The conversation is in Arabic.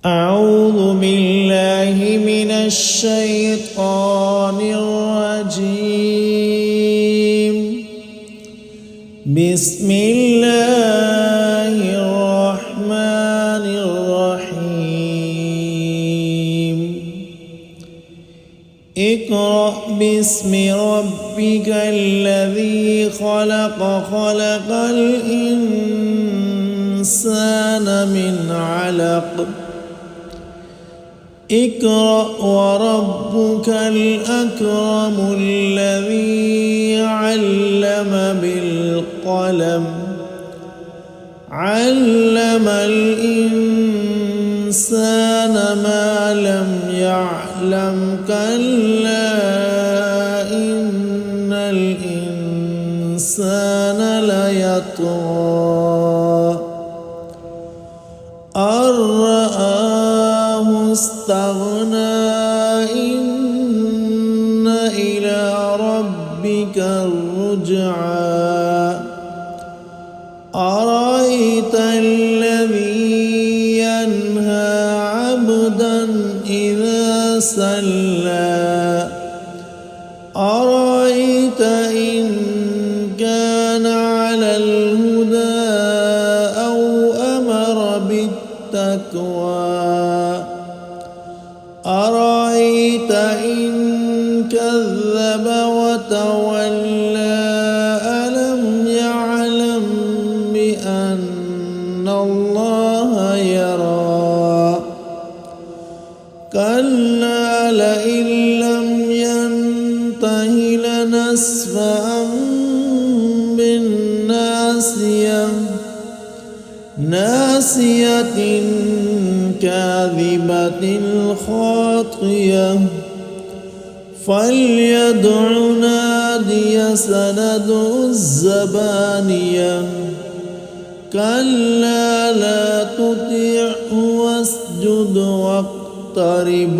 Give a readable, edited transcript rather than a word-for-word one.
أعوذ بالله من الشيطان الرجيم. بسم الله الرحمن الرحيم. اقرأ باسم ربك الذي خلق، خلق الإنسان من علق. اقرأ وربك الأكرم الذي علم بالقلم، علم الإنسان ما لم يعلم. كلا إن الإنسان ليطغى أن رآه استغنى. إن إلى ربك الرجعى. أرأيت الذي ينهى عبدا إذا صلى. أرأيت إن كان على الهدى أو أمر بالتقوى. أرأيت إن كذب وتولى. ألم يعلم بأن الله يرى. كلا لئن لم ينته لنسفعا بالناصية، ناصية كاذبة خاطية. فليدع نادي سندع الزبانية. كلا لا تطعه واسجد واقترب.